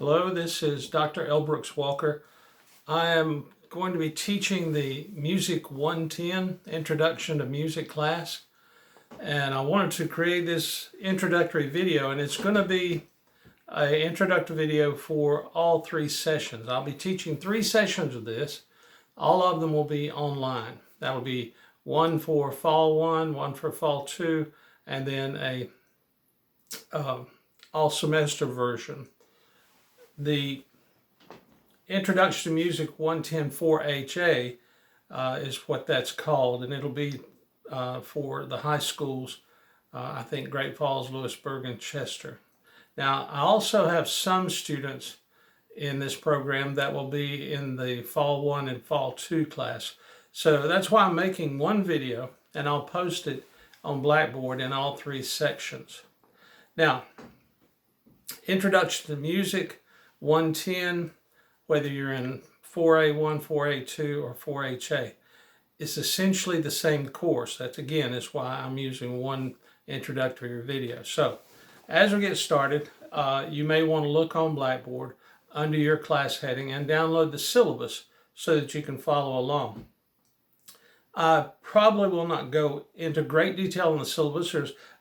Hello, this is Dr. L. Brooks Walker. I am going to be teaching the Music 110 Introduction to Music class, and I wanted to create this introductory video, and it's going to be an introductory video for all three sessions. I'll be teaching three sessions of this. All of them will be online. That will be one for Fall 1, one for Fall 2, and then a all semester version. The Introduction to Music 110 4HA is what that's called, and it'll be for the high schools, I think Great Falls, Lewisburg, and Chester. Now, I also have some students in this program that will be in the Fall 1 and Fall 2 class. So that's why I'm making one video, and I'll post it on Blackboard in all three sections. Now, Introduction to Music 110, whether you're in 4A1, 4A2, or 4HA, it's essentially the same course. That's, again, is why I'm using one introductory video. So, as we get started, you may want to look on Blackboard under your class heading and download the syllabus so that you can follow along. I probably will not go into great detail on the syllabus.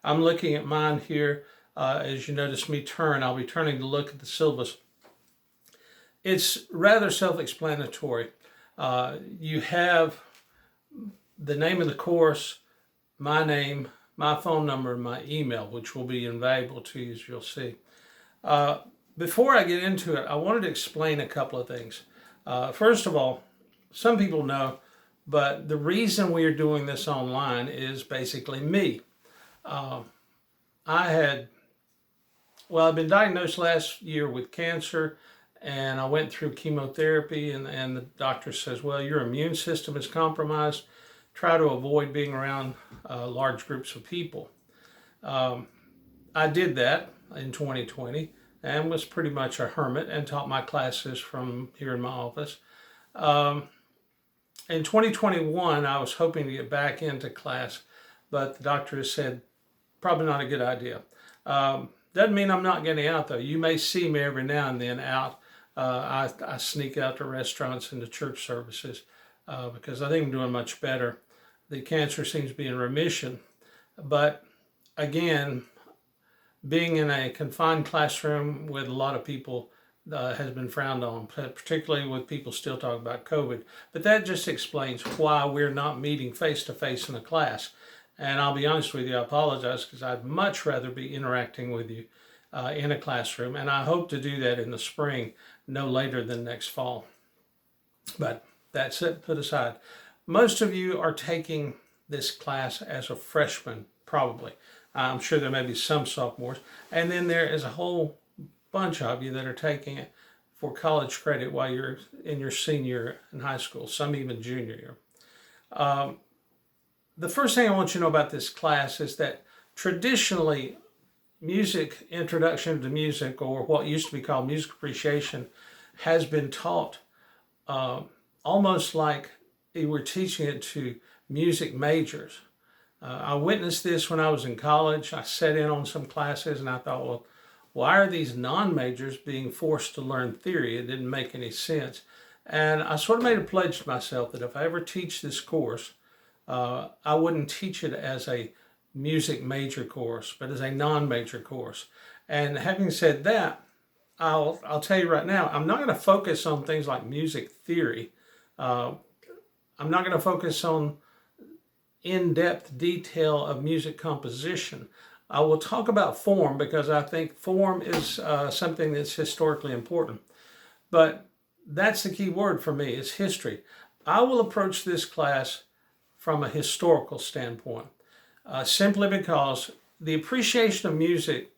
I'm looking at mine here. As you notice me turn, I'll be turning to look at the syllabus. It's rather self-explanatory. You have the name of the course, my name, my phone number, and my email, which will be invaluable to you, as you'll see. Before I get into it, I wanted to explain a couple of things. First of all, some people know, but the reason we are doing this online is basically me. I've been diagnosed last year with cancer, and I went through chemotherapy, and the doctor says, well, your immune system is compromised. Try to avoid being around large groups of people. I did that in 2020 and was pretty much a hermit and taught my classes from here in my office. In 2021, I was hoping to get back into class, but the doctor has said, probably not a good idea. Doesn't mean I'm not getting out, though. You may see me every now and then out. I sneak out to restaurants and to church services because I think I'm doing much better. The cancer seems to be in remission. But again, being in a confined classroom with a lot of people has been frowned on, particularly with people still talking about COVID. But that just explains why we're not meeting face-to-face in a class. And I'll be honest with you, I apologize, because I'd much rather be interacting with you in a classroom. And I hope to do that in the spring, no later than next fall. But that's it, put aside. Most of you are taking this class as a freshman, probably. I'm sure there may be some sophomores. And then there is a whole bunch of you that are taking it for college credit while you're in your senior year in high school, some even junior year. The first thing I want you to know about this class is that traditionally, music, introduction to music, or what used to be called music appreciation, has been taught almost like we were teaching it to music majors. I witnessed this when I was in college. I sat in on some classes and I thought, well, why are these non-majors being forced to learn theory? It didn't make any sense. And I sort of made a pledge to myself that if I ever teach this course, I wouldn't teach it as a music major course, but as a non-major course. And having said that, I'll tell you right now, I'm not going to focus on things like music theory. I'm not going to focus on in-depth detail of music composition. I will talk about form because I think form is something that's historically important. But that's the key word for me, is history. I will approach this class from a historical standpoint, simply because the appreciation of music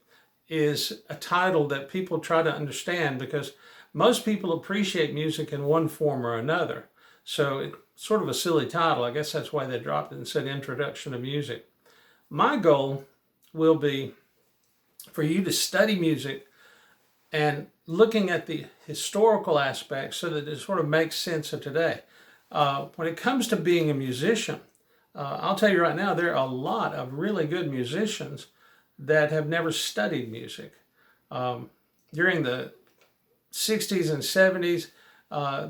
is a title that people try to understand, because most people appreciate music in one form or another. So it's sort of a silly title. I guess that's why they dropped it and said Introduction to Music. My goal will be for you to study music and looking at the historical aspects so that it sort of makes sense of today. When it comes to being a musician, I'll tell you right now, there are a lot of really good musicians that have never studied music. During the 60s and 70s,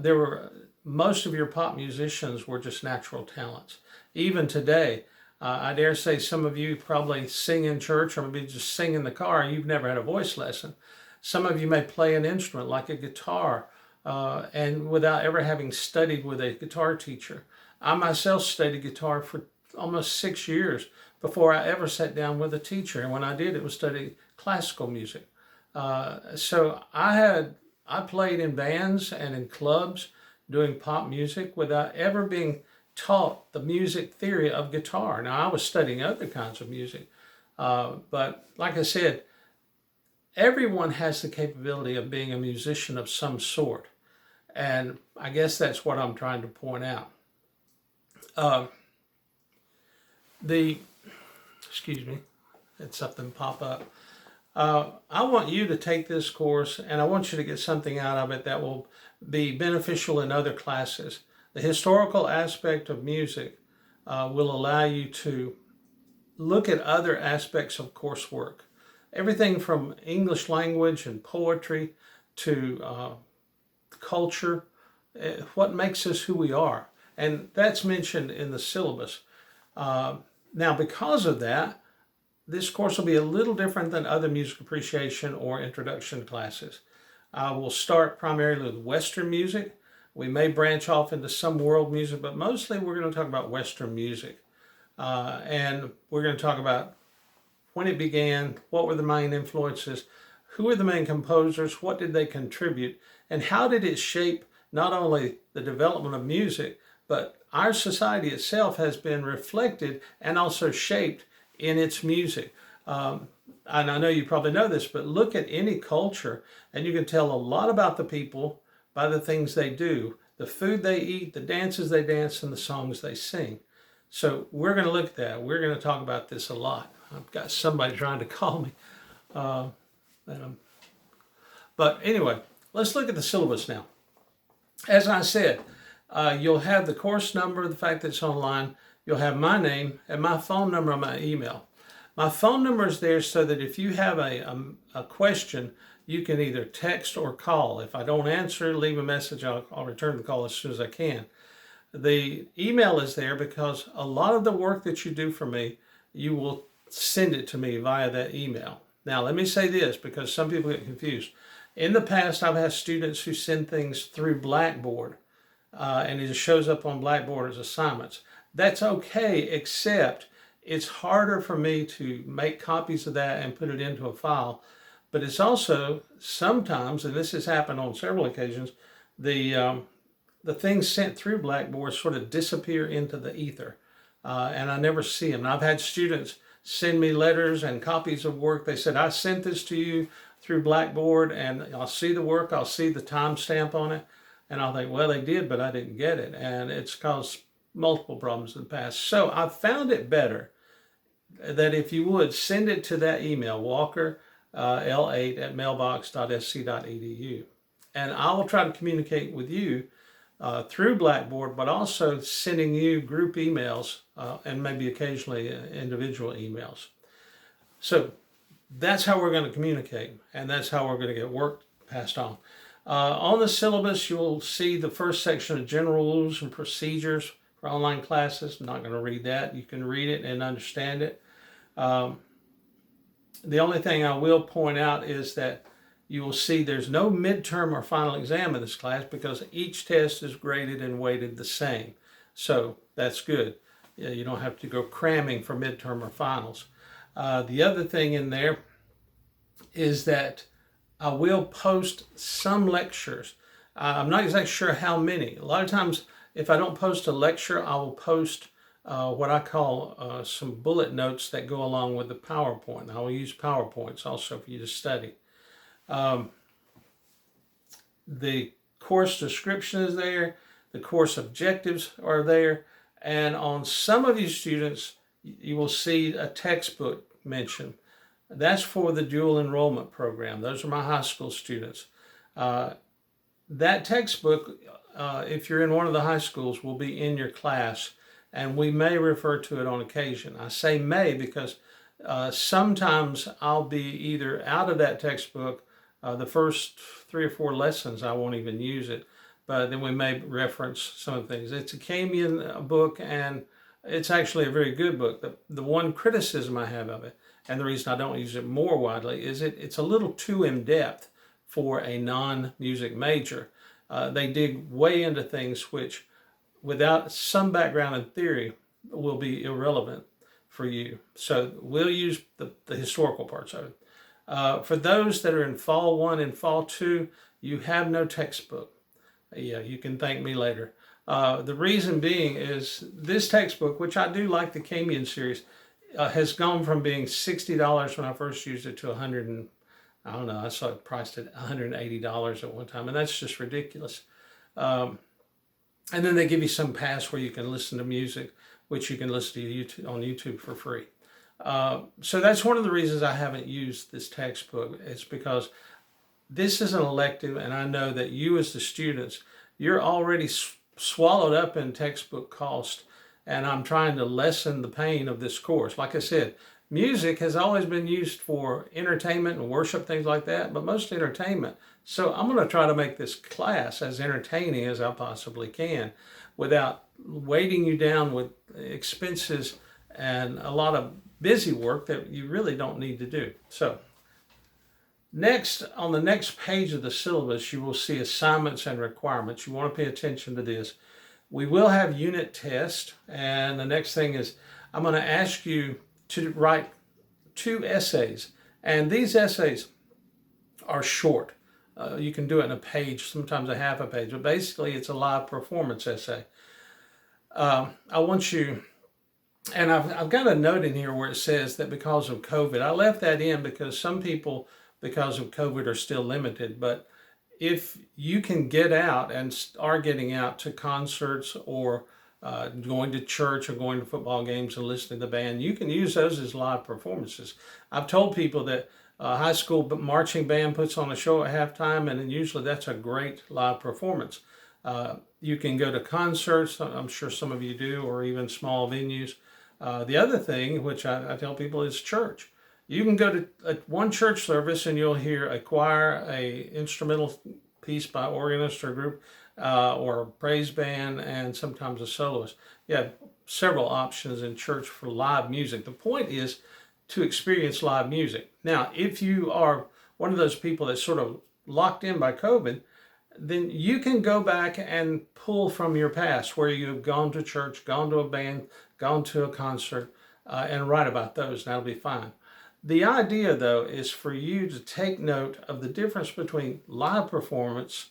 there were most of your pop musicians were just natural talents. Even today, I dare say some of you probably sing in church or maybe just sing in the car and you've never had a voice lesson. Some of you may play an instrument like a guitar and without ever having studied with a guitar teacher. I myself studied guitar for almost 6 years before I ever sat down with a teacher. And when I did, it was study classical music. So I played in bands and in clubs doing pop music without ever being taught the music theory of guitar. Now, I was studying other kinds of music, but like I said, everyone has the capability of being a musician of some sort. And I guess that's what I'm trying to point out. Excuse me, had something pop up. I want you to take this course and I want you to get something out of it that will be beneficial in other classes. The historical aspect of music will allow you to look at other aspects of coursework. Everything from English language and poetry to culture, what makes us who we are. And that's mentioned in the syllabus. Now, because of that, this course will be a little different than other music appreciation or introduction classes. I will start primarily with Western music. We may branch off into some world music, but mostly we're going to talk about Western music. And we're going to talk about when it began, what were the main influences, who were the main composers, what did they contribute, and how did it shape not only the development of music, but our society itself has been reflected and also shaped in its music. And I know you probably know this, but look at any culture and you can tell a lot about the people by the things they do, the food they eat, the dances they dance, and the songs they sing. So we're going to look at that. We're going to talk about this a lot. I've got somebody trying to call me. But anyway, let's look at the syllabus now. As I said, you'll have the course number, the fact that it's online. You'll have my name and my phone number and my email. My phone number is there so that if you have a question, you can either text or call. If I don't answer, leave a message. I'll return the call as soon as I can. The email is there because a lot of the work that you do for me, you will send it to me via that email. Now, let me say this because some people get confused. In the past, I've had students who send things through Blackboard and it just shows up on Blackboard as assignments. That's okay, except it's harder for me to make copies of that and put it into a file. But it's also sometimes, and this has happened on several occasions, the things sent through Blackboard sort of disappear into the ether, and I never see them. And I've had students send me letters and copies of work. They said, I sent this to you through Blackboard, and I'll see the work, I'll see the timestamp on it, and I'll think, well, they did, but I didn't get it. And it's caused multiple problems in the past. So I found it better that if you would send it to that email, Walker L8@mailbox.sc.edu. And I will try to communicate with you through Blackboard, but also sending you group emails and maybe occasionally individual emails. So that's how we're going to communicate, and that's how we're going to get work passed on. On the syllabus, you'll see the first section of general rules and procedures for online classes. I'm not going to read that. You can read it and understand it. The only thing I will point out is that you will see there's no midterm or final exam in this class because each test is graded and weighted the same. So that's good. You don't have to go cramming for midterm or finals. The other thing in there is that I will post some lectures. I'm not exactly sure how many. A lot of times, if I don't post a lecture, I will post what I call some bullet notes that go along with the PowerPoint. I will use PowerPoints also for you to study. The course description is there. The course objectives are there. And on some of these students, you will see a textbook mentioned. That's for the dual enrollment program. Those are my high school students. That textbook, if you're in one of the high schools, will be in your class, and we may refer to it on occasion. I say may because sometimes I'll be either out of that textbook The first 3 or 4 lessons, I won't even use it, but then we may reference some of the things. It's a Camian book, and it's actually a very good book. The one criticism I have of it, and the reason I don't use it more widely, is it's a little too in-depth for a non-music major. They dig way into things which, without some background in theory, will be irrelevant for you. So we'll use the historical parts of it. For those that are in Fall 1 and Fall 2, you have no textbook. Yeah, you can thank me later. The reason being is this textbook, which I do like the Camian series, has gone from being $60 when I first used it to $100 and I don't know, I saw it priced at $180 at one time, and that's just ridiculous. And then they give you some pass where you can listen to music, which you can listen to YouTube, on YouTube for free. So that's one of the reasons I haven't used this textbook. It's because this is an elective, and I know that you as the students, you're already swallowed up in textbook cost, and I'm trying to lessen the pain of this course. Like I said, music has always been used for entertainment and worship, things like that, but mostly entertainment. So I'm going to try to make this class as entertaining as I possibly can without weighting you down with expenses and a lot of busy work that you really don't need to do. So next, on the next page of the syllabus, you will see assignments and requirements. You want to pay attention to this. We will have unit tests, and the next thing is I'm going to ask you to write 2 essays, and these essays are short. You can do it in a page, sometimes a half a page, but basically it's a live performance essay. I want you, and I've got a note in here where it says that because of COVID, I left that in because some people, because of COVID, are still limited, but if you can get out and are getting out to concerts or going to church or going to football games and listening to the band, you can use those as live performances. I've told people that high school marching band puts on a show at halftime, and then usually that's a great live performance. You can go to concerts, I'm sure some of you do, or even small venues. The other thing, which I tell people, is church. You can go to one church service and you'll hear a choir, a instrumental piece by organist or group, or a praise band, and sometimes a soloist. You have several options in church for live music. The point is to experience live music. Now, if you are one of those people that's sort of locked in by COVID, then you can go back and pull from your past where you've gone to church, gone to a band, gone to a concert, and write about those, and that'll be fine. The idea, though, is for you to take note of the difference between live performance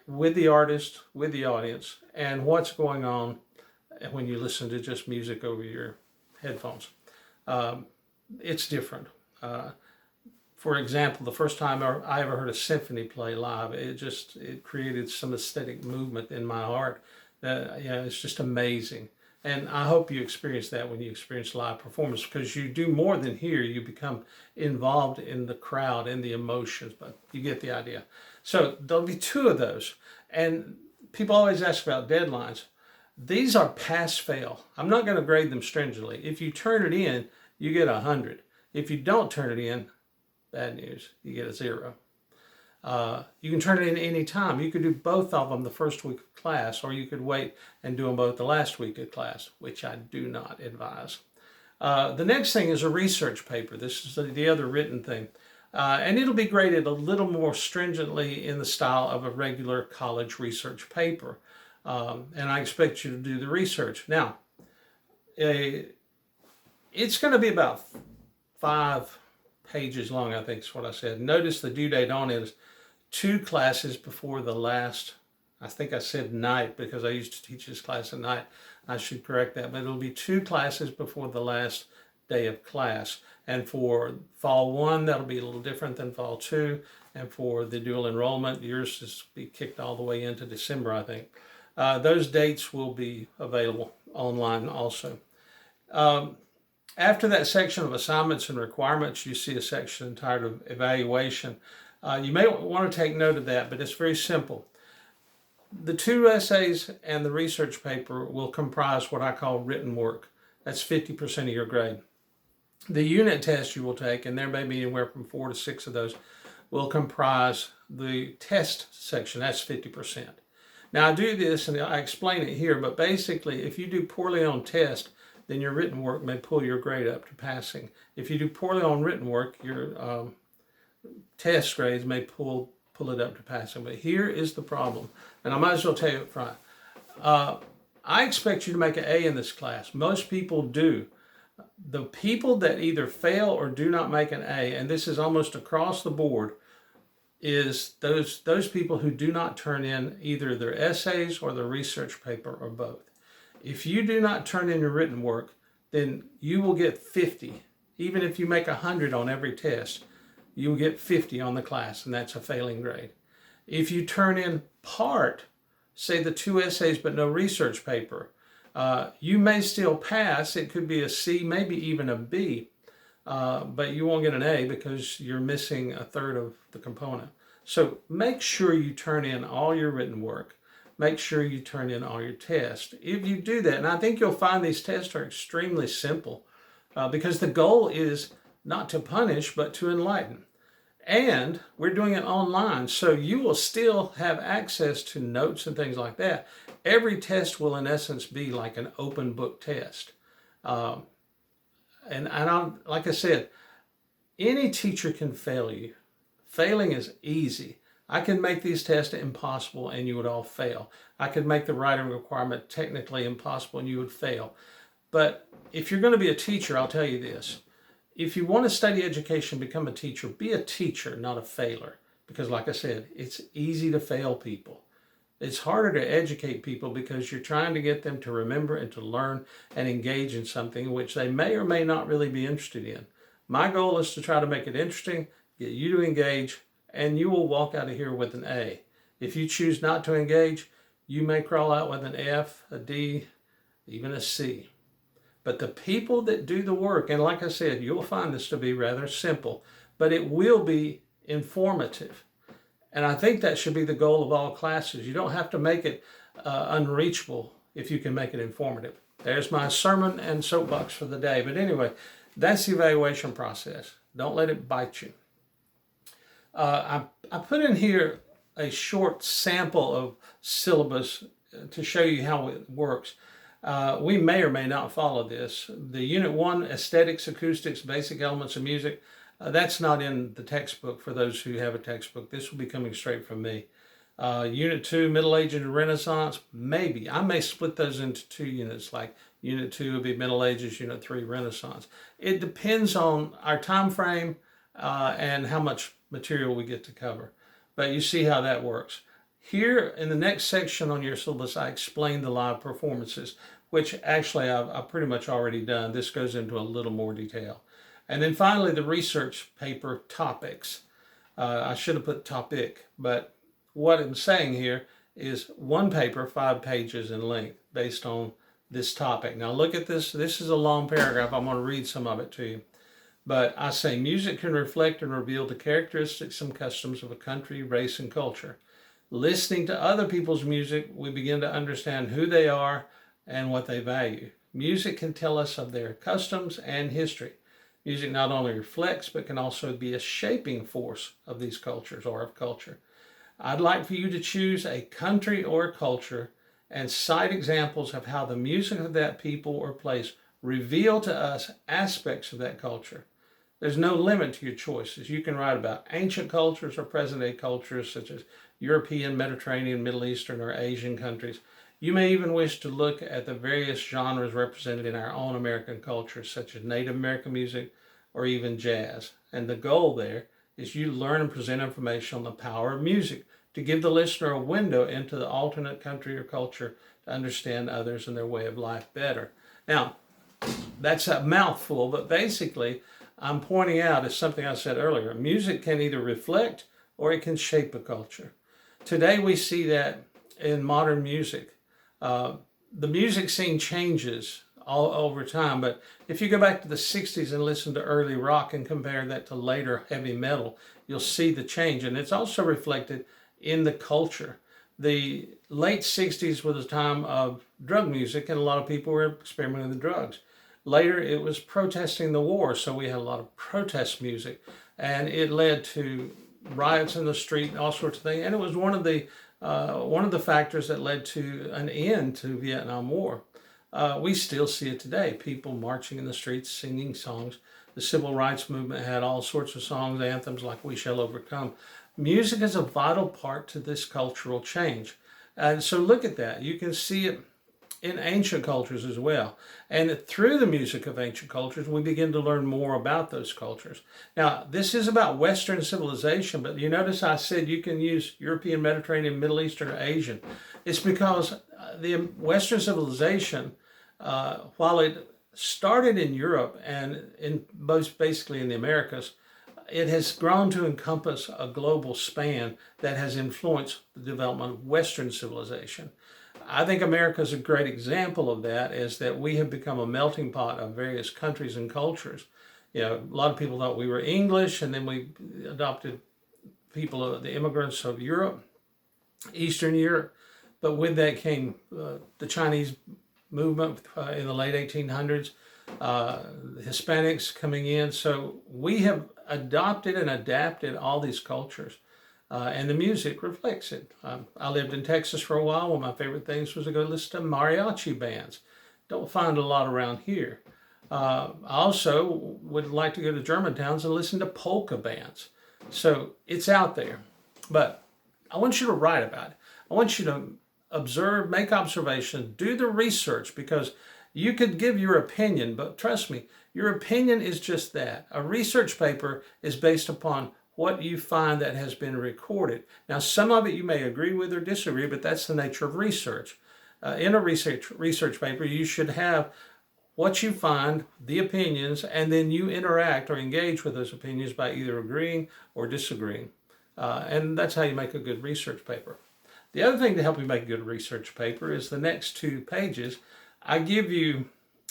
with the artist, with the audience, and what's going on when you listen to just music over your headphones. It's different. For example, the first time I ever heard a symphony play live, it created some aesthetic movement in my heart. It's just amazing. And I hope you experience that when you experience live performance, because you do more than hear. You become involved in the crowd and the emotions, but you get the idea. So there'll be 2 of those. And people always ask about deadlines. These are pass-fail. I'm not going to grade them stringently. If you turn it in, you get 100. If you don't turn it in, bad news, you get a 0. You can turn it in any time. You could do both of them the first week of class, or you could wait and do them both the last week of class, which I do not advise. The next thing is a research paper. This is the other written thing. And it'll be graded a little more stringently in the style of a regular college research paper. And I expect you to do the research. Now, it's going to be about 5 pages long, I think is what I said. Notice the due date on it is 2 classes before the last, I think I said night because I used to teach this class at night. I should correct that, but it'll be 2 classes before the last day of class. And for Fall 1, that'll be a little different than Fall 2. And for the dual enrollment, yours is be kicked all the way into December, I think. Those dates will be available online also. After that section of assignments and requirements, you see a section entitled Evaluation. You may want to take note of that, but it's very simple. The 2 essays and the research paper will comprise what I call written work. That's 50% of your grade. The unit test you will take, and there may be anywhere from 4 to 6 of those, will comprise the test section. That's 50%. Now I do this and I explain it here, but basically if you do poorly on test, then your written work may pull your grade up to passing. If you do poorly on written work, your test grades may pull it up to passing. But here is the problem, and I might as well tell you up front. I expect you to make an A in this class. Most people do. The people that either fail or do not make an A, and this is almost across the board, is those people who do not turn in either their essays or their research paper or both. If you do not turn in your written work, then you will get 50. Even if you make 100 on every test, you will get 50 on the class, and that's a failing grade. If you turn in part, say the 2 essays but no research paper, you may still pass. It could be a C, maybe even a B, but you won't get an A because you're missing a third of the component. So make sure you turn in all your written work. Make sure you turn in all your tests. If you do that, and I think you'll find these tests are extremely simple because the goal is not to punish, but to enlighten. And we're doing it online, so you will still have access to notes and things like that. Every test will, in essence, be like an open book test. And like I said, any teacher can fail you. Failing is easy. I can make these tests impossible and you would all fail. I could make the writing requirement technically impossible and you would fail. But if you're going to be a teacher, I'll tell you this. If you want to study education, become a teacher, be a teacher, not a failer. Because like I said, it's easy to fail people. It's harder to educate people because you're trying to get them to remember and to learn and engage in something which they may or may not really be interested in. My goal is to try to make it interesting, get you to engage, and you will walk out of here with an A. If you choose not to engage, you may crawl out with an F, a D, even a C. But the people that do the work, and like I said, you'll find this to be rather simple, but it will be informative. And I think that should be the goal of all classes. You don't have to make it unreachable if you can make it informative. There's my sermon and soapbox for the day. But anyway, that's the evaluation process. Don't let it bite you. I put in here a short sample of syllabus to show you how it works. We may or may not follow this. The Unit 1, Aesthetics, Acoustics, Basic Elements of Music, that's not in the textbook for those who have a textbook. This will be coming straight from me. Unit 2, Middle Ages and Renaissance, maybe. I may split those into 2 units, like Unit 2 will be Middle Ages, Unit 3, Renaissance. It depends on our time frame and how much material we get to cover. But you see how that works. Here in the next section on your syllabus, I explain the live performances, which actually I've pretty much already done. This goes into a little more detail. And then finally, the research paper topics. I should have put topic, but what I'm saying here is one paper, 5 pages in length, based on this topic. Now look at this. This is a long paragraph. I'm going to read some of it to you. But I say music can reflect and reveal the characteristics and customs of a country, race, and culture. Listening to other people's music, we begin to understand who they are and what they value. Music can tell us of their customs and history. Music not only reflects, but can also be a shaping force of these cultures or of culture. I'd like for you to choose a country or a culture and cite examples of how the music of that people or place reveal to us aspects of that culture. There's no limit to your choices. You can write about ancient cultures or present-day cultures such as European, Mediterranean, Middle Eastern, or Asian countries. You may even wish to look at the various genres represented in our own American culture, such as Native American music or even jazz. And the goal there is you learn and present information on the power of music to give the listener a window into the alternate country or culture to understand others and their way of life better. Now, that's a mouthful, but basically I'm pointing out, as something I said earlier, music can either reflect or it can shape a culture. Today we see that in modern music. The music scene changes all over time, but if you go back to the 60s and listen to early rock and compare that to later heavy metal, you'll see the change, and it's also reflected in the culture. The late 60s was a time of drug music, and a lot of people were experimenting with drugs. Later, it was protesting the war, so we had a lot of protest music, and it led to riots in the street, all sorts of things, and it was one of the factors that led to an end to Vietnam War. We still see it today. People marching in the streets, singing songs. The civil rights movement had all sorts of songs, anthems like "We Shall Overcome." Music is a vital part to this cultural change. And so look at that. You can see it in ancient cultures as well. And through the music of ancient cultures, we begin to learn more about those cultures. Now, this is about Western civilization, but you notice I said you can use European, Mediterranean, Middle Eastern, or Asian. It's because the Western civilization, while it started in Europe and in most basically in the Americas, it has grown to encompass a global span that has influenced the development of Western civilization. I think America is a great example of that, is that we have become a melting pot of various countries and cultures. You know, a lot of people thought we were English, and then we adopted people, the immigrants of Europe, Eastern Europe. But with that came the Chinese movement in the late 1800s, the Hispanics coming in. So we have adopted and adapted all these cultures. And the music reflects it. I lived in Texas for a while. One of my favorite things was to go listen to mariachi bands. Don't find a lot around here. I also would like to go to German towns and listen to polka bands. So it's out there. But I want you to write about it. I want you to observe, make observations, do the research, because you could give your opinion, but trust me, your opinion is just that. A research paper is based upon what you find that has been recorded. Now, some of it you may agree with or disagree, but that's the nature of research. In a research paper, you should have what you find, the opinions, and then you interact or engage with those opinions by either agreeing or disagreeing. And that's how you make a good research paper. The other thing to help you make a good research paper is the next 2 pages. I give you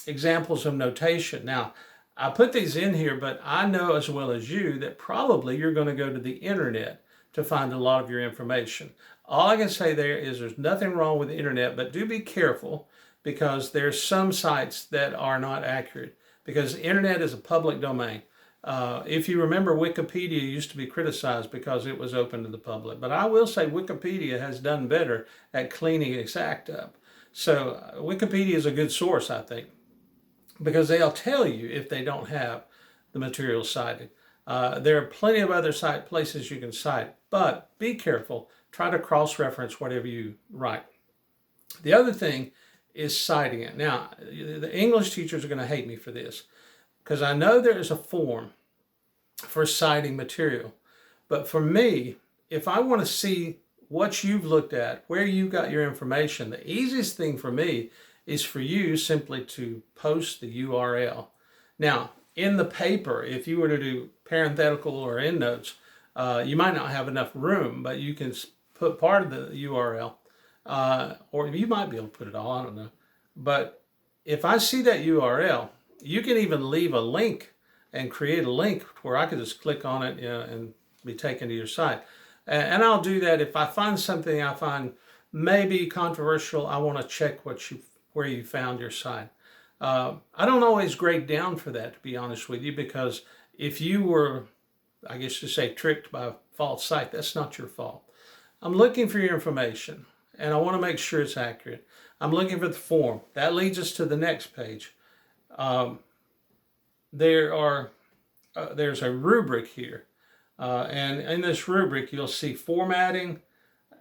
examples of notation. Now, I put these in here, but I know as well as you that probably you're going to go to the internet to find a lot of your information. All I can say there is there's nothing wrong with the internet, but do be careful, because there's some sites that are not accurate, because the internet is a public domain. If you remember, Wikipedia used to be criticized because it was open to the public, but I will say Wikipedia has done better at cleaning its act up. So Wikipedia is a good source, I think, because they'll tell you if they don't have the material cited. There are plenty of other places you can cite, but be careful. Try to cross-reference whatever you write. The other thing is citing it. Now, the English teachers are going to hate me for this, because I know there is a form for citing material. But for me, if I want to see what you've looked at, where you got your information, the easiest thing for me is for you simply to post the URL. Now, in the paper, if you were to do parenthetical or endnotes, you might not have enough room, but you can put part of the URL, or you might be able to put it all, I don't know. But if I see that URL, you can even leave a link and create a link where I could just click on it, and be taken to your site. And I'll do that if I find something I find maybe controversial. I want to check where you found your site. I don't always grade down for that, to be honest with you, because if you were, I guess you say, tricked by a false site, that's not your fault. I'm looking for your information, and I want to make sure it's accurate. I'm looking for the form. That leads us to the next page. There's a rubric here. And in this rubric, you'll see formatting,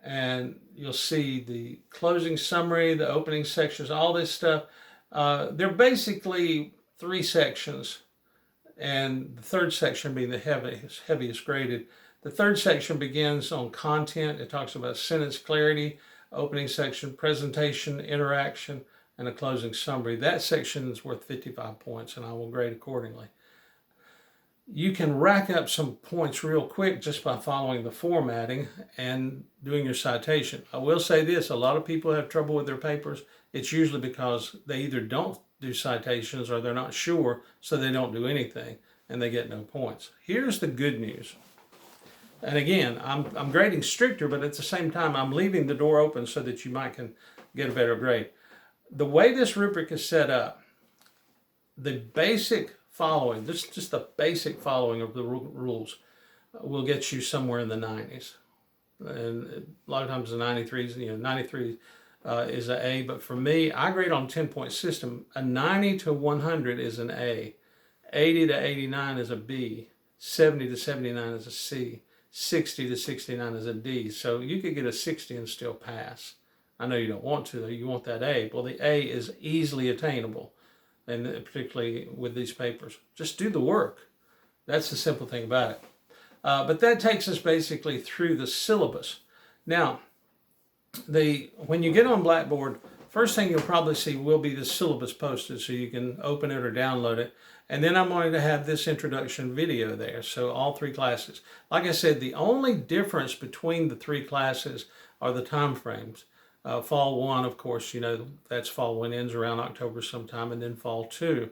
and you'll see the closing summary, the opening sections, all this stuff. They're basically 3 sections, and the third section being the heaviest graded. The third section begins on content. It talks about sentence clarity, opening section, presentation, interaction, and a closing summary. That section is worth 55 points, and I will grade accordingly. You can rack up some points real quick just by following the formatting and doing your citation. I will say this, a lot of people have trouble with their papers. It's usually because they either don't do citations or they're not sure, so they don't do anything, and they get no points. Here's the good news. And again, I'm grading stricter, but at the same time, I'm leaving the door open so that you might can get a better grade. The way this rubric is set up, the basic following, this is just the basic following of the rules. will get you somewhere in the 90s. And a lot of times the 93s, 93 is an A. But for me, I grade on a 10-point system. A 90 to 100 is an A. 80 to 89 is a B. 70 to 79 is a C. 60 to 69 is a D. So you could get a 60 and still pass. I know you don't want to, though. You want that A. Well, the A is easily attainable, and particularly with these papers. Just do the work. That's the simple thing about it. But that takes us basically through the syllabus. Now, when you get on Blackboard, first thing you'll probably see will be the syllabus posted, so you can open it or download it. And then I'm going to have this introduction video there, so all 3 classes. Like I said, the only difference between the 3 classes are the time frames. Fall 1, of course, that's fall 1, ends around October sometime, and then fall 2.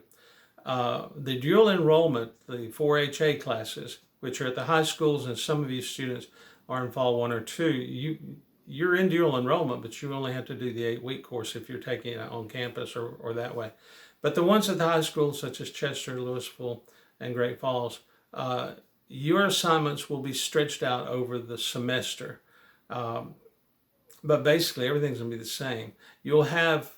The dual enrollment, the 4HA classes, which are at the high schools, and some of you students are in fall 1 or 2, you're in dual enrollment, but you only have to do the 8-week course if you're taking it on campus or that way. But the ones at the high schools, such as Chester, Louisville, and Great Falls, your assignments will be stretched out over the semester. But basically, everything's going to be the same. You'll have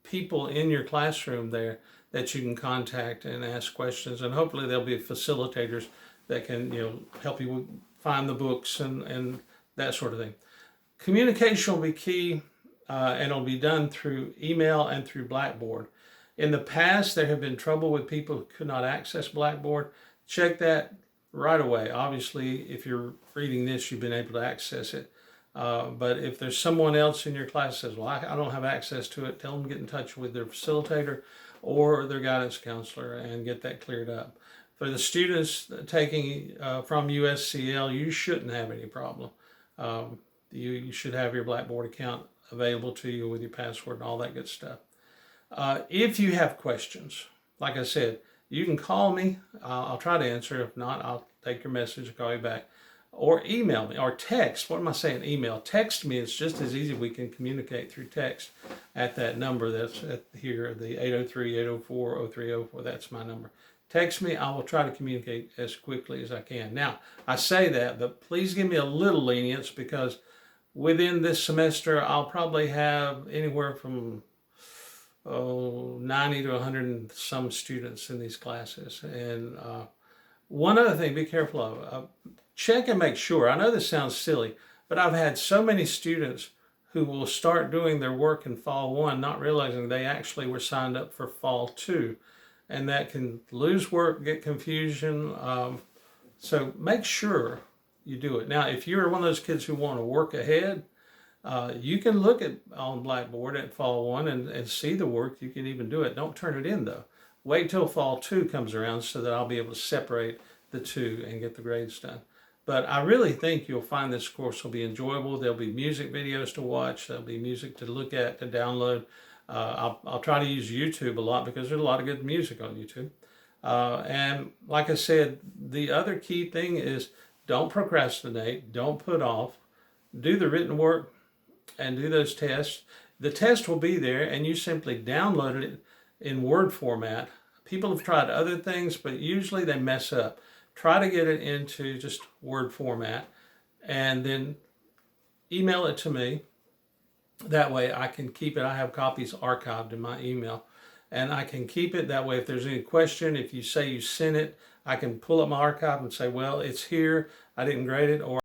people in your classroom there that you can contact and ask questions, and hopefully there'll be facilitators that can help you find the books and that sort of thing. Communication will be key, and it'll be done through email and through Blackboard. In the past, there have been trouble with people who could not access Blackboard. Check that right away. Obviously, if you're reading this, you've been able to access it. But if there's someone else in your class that says, well, I don't have access to it, tell them to get in touch with their facilitator or their guidance counselor and get that cleared up. For the students taking from USCL, you shouldn't have any problem. You should have your Blackboard account available to you with your password and all that good stuff. If you have questions, like I said, you can call me. I'll try to answer. If not, I'll take your message and call you back. Or email me, or text. What am I saying? Email. Text me. It's just as easy. We can communicate through text at that number that's here, the 803-804-0304. That's my number. Text me. I will try to communicate as quickly as I can. Now, I say that, but please give me a little lenience, because within this semester, I'll probably have anywhere from 90 to 100 and some students in these classes. And one other thing, be careful of. Check and make sure. I know this sounds silly, but I've had so many students who will start doing their work in fall 1, not realizing they actually were signed up for fall 2. And that can lose work, get confusion. So make sure you do it. Now, if you're one of those kids who want to work ahead, you can look on Blackboard at fall 1 and see the work. You can even do it. Don't turn it in, though. Wait till fall 2 comes around so that I'll be able to separate the 2 and get the grades done. But I really think you'll find this course will be enjoyable. There'll be music videos to watch. There'll be music to look at, to download. I'll try to use YouTube a lot because there's a lot of good music on YouTube. And like I said, the other key thing is don't procrastinate. Don't put off. Do the written work and do those tests. The test will be there, and you simply download it in Word format. People have tried other things, but usually they mess up. Try to get it into just Word format and then email it to me. That way I can keep it. I have copies archived in my email, and I can keep it that way. If there's any question, if you say you sent it, I can pull up my archive and say, well, it's here. I didn't grade it, or